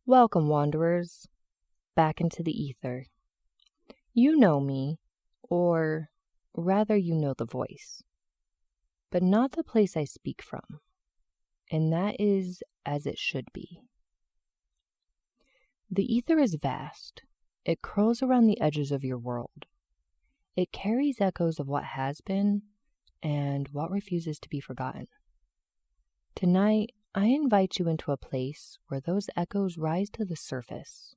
Welcome, wanderers, back into the ether. You know me, or rather you know the voice, but not the place I speak from, and that is as it should be. The ether is vast. It curls around the edges of your world. It carries echoes of what has been and what refuses to be forgotten. Tonight, I invite you into a place where those echoes rise to the surface,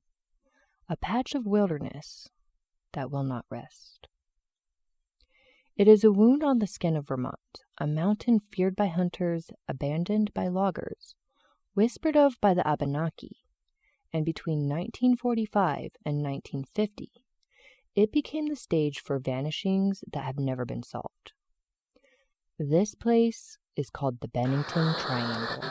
a patch of wilderness that will not rest. It is a wound on the skin of Vermont, a mountain feared by hunters, abandoned by loggers, whispered of by the Abenaki, and between 1945 and 1950, it became the stage for vanishings that have never been solved. This place is called the Bennington Triangle.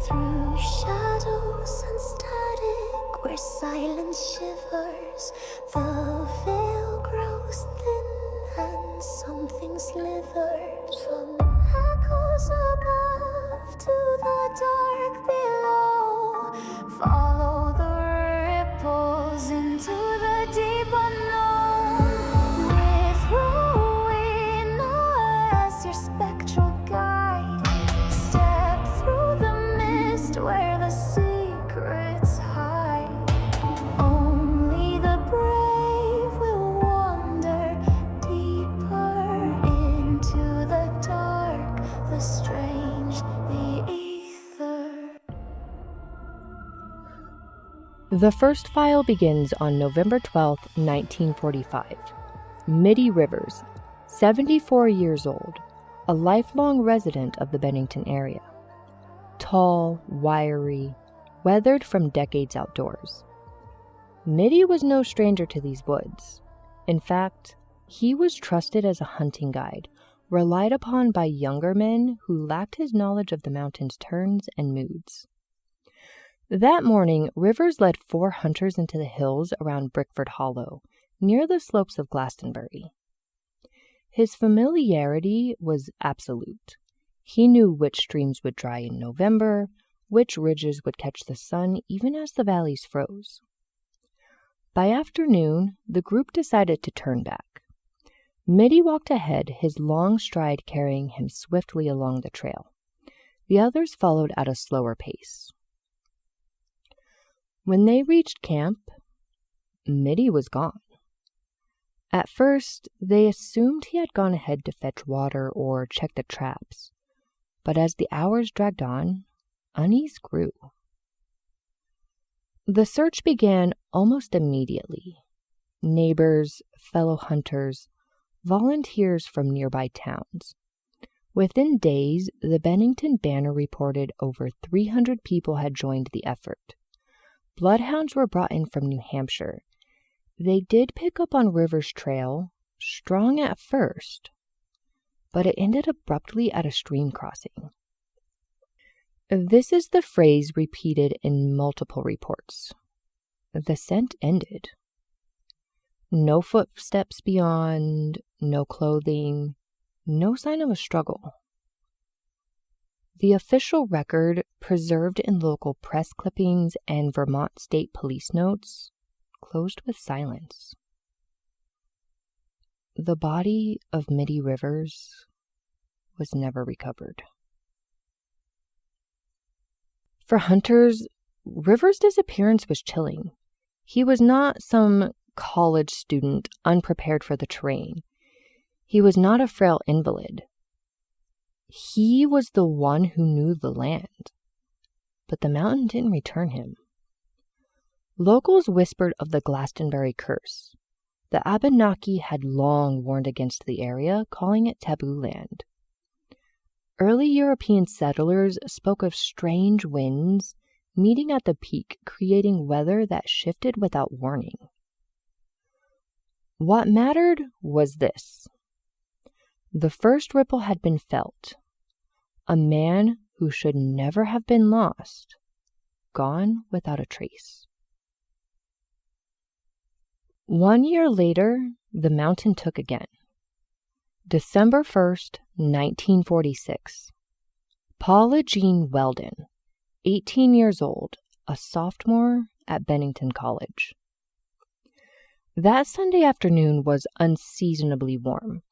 Through shadows and static, where silence shivers, the veil grows thin and something slithers from echoes above to the dark below. Follow the ripples into the deep unknown, with ruin as your spectral guide. Step through the mist where the secrets hide. Only the brave will wander deeper into the dark, the strange, the ether. The first file begins on November 12, 1945. Mitty Rivers, 74 years old, a lifelong resident of the Bennington area. Tall, wiry, weathered from decades outdoors. Mitty was no stranger to these woods. In fact, he was trusted as a hunting guide, relied upon by younger men who lacked his knowledge of the mountain's turns and moods. That morning, Rivers led 4 hunters into the hills around Brickford Hollow, near the slopes of Glastenbury. His familiarity was absolute. He knew which streams would dry in November, which ridges would catch the sun even as the valleys froze. By afternoon, the group decided to turn back. Mitty walked ahead, his long stride carrying him swiftly along the trail. The others followed at a slower pace. When they reached camp, Mitty was gone. At first, they assumed he had gone ahead to fetch water or check the traps, but as the hours dragged on, unease grew. The search began almost immediately. Neighbors, fellow hunters, volunteers from nearby towns. Within days, the Bennington Banner reported over 300 people had joined the effort. Bloodhounds were brought in from New Hampshire. They did pick up on Rivers' trail, strong at first, but it ended abruptly at a stream crossing. This is the phrase repeated in multiple reports. The scent ended. No footsteps beyond, no clothing, no sign of a struggle. The official record, preserved in local press clippings and Vermont State Police notes, closed with silence. The body of Mitty Rivers was never recovered. For hunters, Rivers' disappearance was chilling. He was not some college student unprepared for the terrain. He was not a frail invalid. He was the one who knew the land, but the mountain didn't return him. Locals whispered of the Glastenbury curse. The Abenaki had long warned against the area, calling it taboo land. Early European settlers spoke of strange winds meeting at the peak, creating weather that shifted without warning. What mattered was this. The first ripple had been felt. A man who should never have been lost gone without a trace. 1 year later, the mountain took again. December 1st, 1946. Paula Jean Weldon, 18 years old, a sophomore at Bennington College. That Sunday afternoon was unseasonably warm.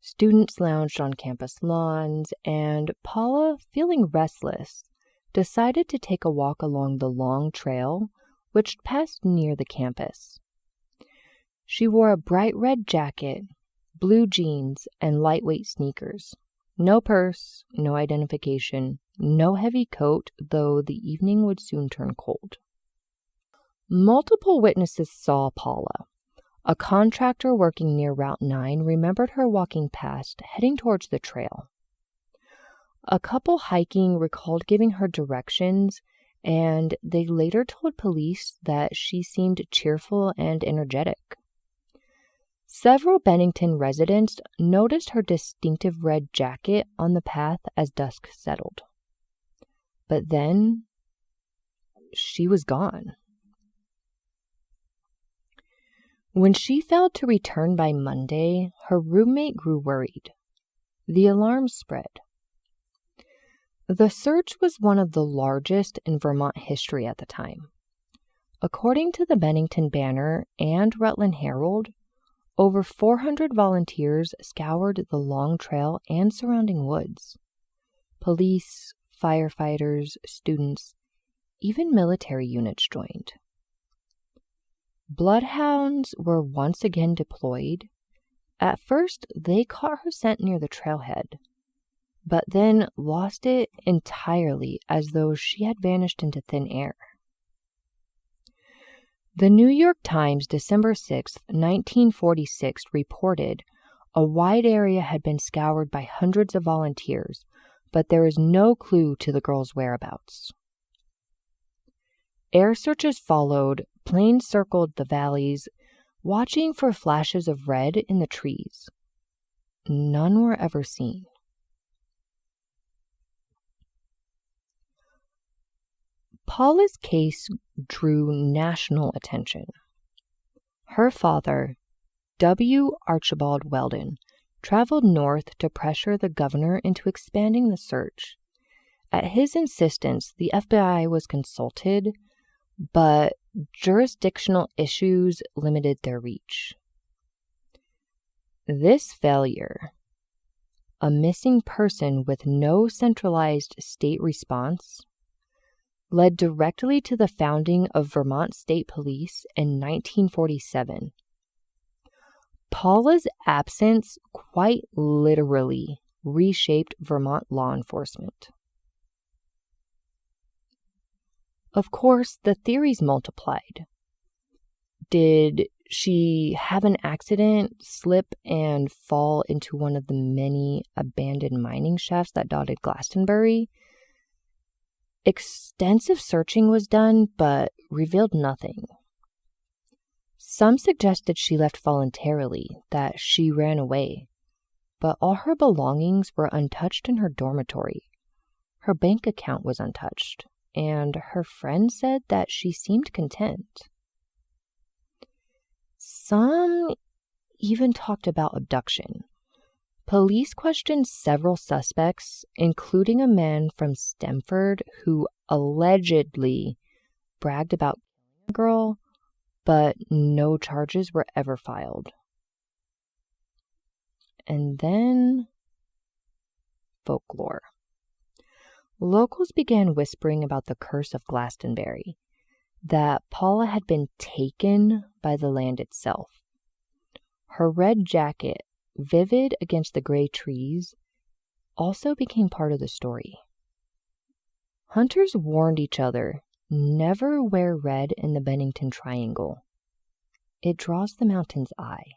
Students lounged on campus lawns, and Paula, feeling restless, decided to take a walk along the long trail which passed near the campus. She wore a bright red jacket, blue jeans, and lightweight sneakers. No purse, no identification, no heavy coat, though the evening would soon turn cold. Multiple witnesses saw Paula. A contractor working near Route 9 remembered her walking past, heading towards the trail. A couple hiking recalled giving her directions, and they later told police that she seemed cheerful and energetic. Several Bennington residents noticed her distinctive red jacket on the path as dusk settled. But then, she was gone. When she failed to return by Monday, her roommate grew worried. The alarm spread. The search was one of the largest in Vermont history at the time. According to the Bennington Banner and Rutland Herald, over 400 volunteers scoured the long trail and surrounding woods. Police, firefighters, students, even military units joined. Bloodhounds were once again deployed. At first, they caught her scent near the trailhead, but then lost it entirely as though she had vanished into thin air. The New York Times, December 6, 1946, reported a wide area had been scoured by hundreds of volunteers, but there is no clue to the girl's whereabouts. Air searches followed. Planes circled the valleys, watching for flashes of red in the trees. None were ever seen. Paula's case drew national attention. Her father, W. Archibald Weldon, traveled north to pressure the governor into expanding the search. At his insistence, the FBI was consulted, but jurisdictional issues limited their reach. This failure, a missing person with no centralized state response, led directly to the founding of Vermont State Police in 1947. Paula's absence quite literally reshaped Vermont law enforcement. Of course, the theories multiplied. Did she have an accident, slip, and fall into one of the many abandoned mining shafts that dotted Glastenbury? Extensive searching was done, but revealed nothing. Some suggested she left voluntarily, that she ran away, but all her belongings were untouched in her dormitory. Her bank account was untouched, and her friend said that she seemed content. Some even talked about abduction. Police questioned several suspects, including a man from Stamford who allegedly bragged about killing a girl, but no charges were ever filed. And then folklore. Locals began whispering about the curse of Glastenbury, that Paula had been taken by the land itself. Her red jacket, vivid against the gray trees, also became part of the story. Hunters warned each other, never wear red in the Bennington Triangle. It draws the mountain's eye.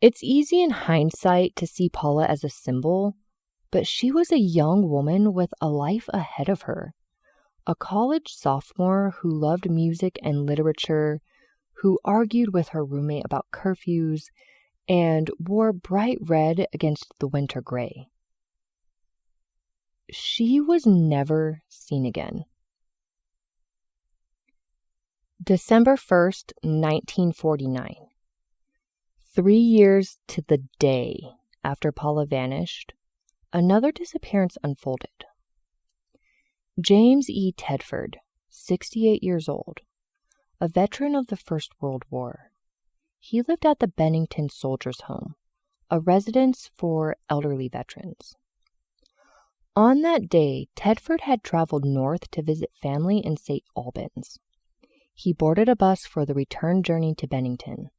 It's easy in hindsight to see Paula as a symbol, but she was a young woman with a life ahead of her. A college sophomore who loved music and literature, who argued with her roommate about curfews, and wore bright red against the winter gray. she was never seen again. December 1st, 1949. 3 years to the day after Paula vanished, another disappearance unfolded. James E. Tedford, 68 years old, a veteran of the First World War. He lived at the Bennington Soldiers' Home, a residence for elderly veterans. On that day, Tedford had traveled north to visit family in St. Albans. He boarded a bus for the return journey to Bennington.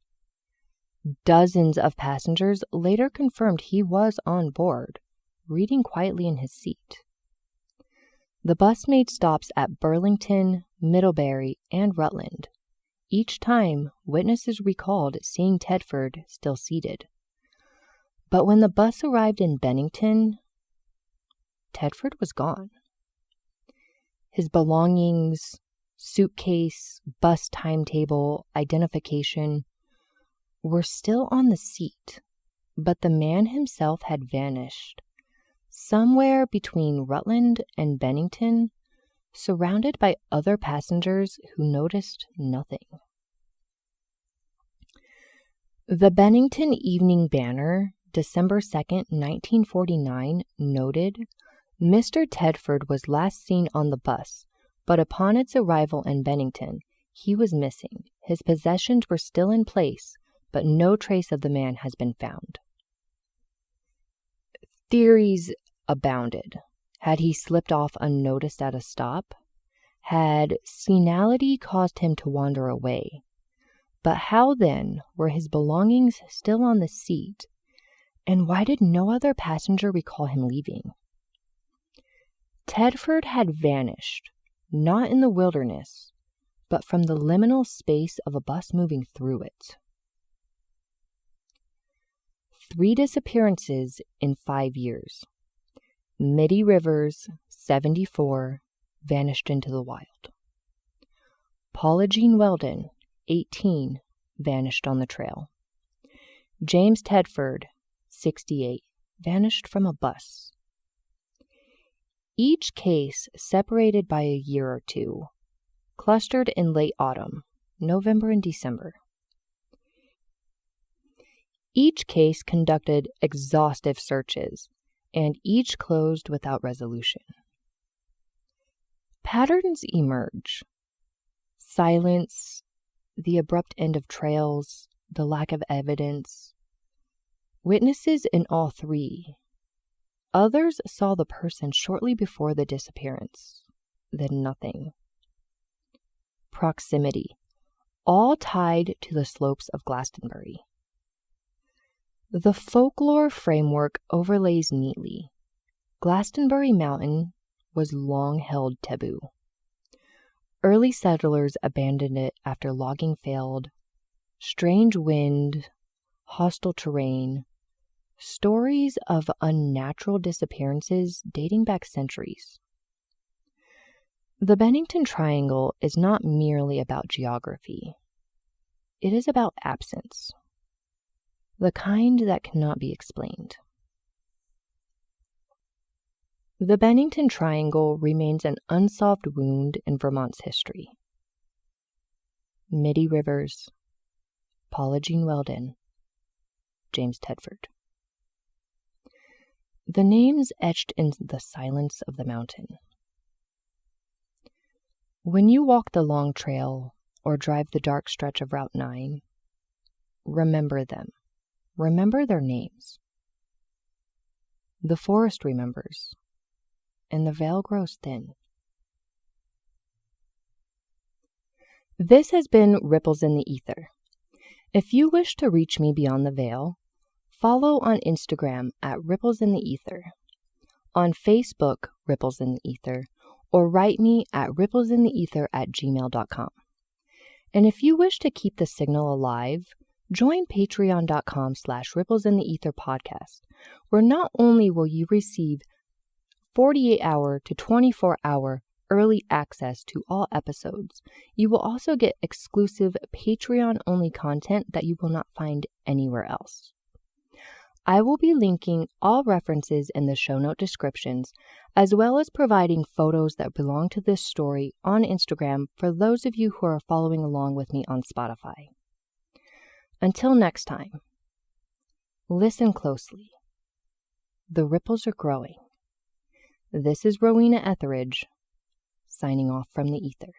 Dozens of passengers later confirmed he was on board, reading quietly in his seat. The bus made stops at Burlington, Middlebury, and Rutland. Each time, witnesses recalled seeing Tedford still seated. But when the bus arrived in Bennington, Tedford was gone. His belongings, suitcase, bus timetable, identification were still on the seat, but the man himself had vanished, somewhere between Rutland and Bennington, surrounded by other passengers who noticed nothing. The Bennington Evening Banner, December 2nd, 1949, noted, Mr. Tedford was last seen on the bus, but upon its arrival in Bennington, he was missing. His possessions were still in place, but no trace of the man has been found. Theories abounded. Had he slipped off unnoticed at a stop? Had senility caused him to wander away? But how then were his belongings still on the seat, and why did no other passenger recall him leaving? Tedford had vanished, not in the wilderness, but from the liminal space of a bus moving through it. 3 disappearances in 5 years. Mitty Rivers, 74, vanished into the wild. Paula Jean Weldon, 18, vanished on the trail. James Tedford, 68, vanished from a bus. Each case separated by a year or two, clustered in late autumn, November and December. Each case conducted exhaustive searches, and each closed without resolution. Patterns emerge. Silence, the abrupt end of trails, the lack of evidence. Witnesses in all 3. Others saw the person shortly before the disappearance, then nothing. Proximity, all tied to the slopes of Glastenbury. The folklore framework overlays neatly. Glastenbury Mountain was long held taboo. Early settlers abandoned it after logging failed. Strange wind, hostile terrain, stories of unnatural disappearances dating back centuries. The Bennington Triangle is not merely about geography. It is about absence, the kind that cannot be explained. The Bennington Triangle remains an unsolved wound in Vermont's history. Mitty Rivers, Paula Jean Weldon, James Tedford. The names etched in the silence of the mountain. When you walk the long trail or drive the dark stretch of Route 9, remember them. Remember their names. The forest remembers, and the veil grows thin. This has been Ripples in the Ether. If you wish to reach me beyond the veil, follow on Instagram at Ripples in the Ether, on Facebook, Ripples in the Ether, or write me at ripplesintheether@gmail.com. And if you wish to keep the signal alive, join patreon.com/ripplesintheether podcast, where not only will you receive 48-hour to 24-hour early access to all episodes, you will also get exclusive Patreon-only content that you will not find anywhere else. I will be linking all references in the show note descriptions, as well as providing photos that belong to this story on Instagram for those of you who are following along with me on Spotify. Until next time, listen closely. The ripples are growing. This is Rowena Etheridge, signing off from the ether.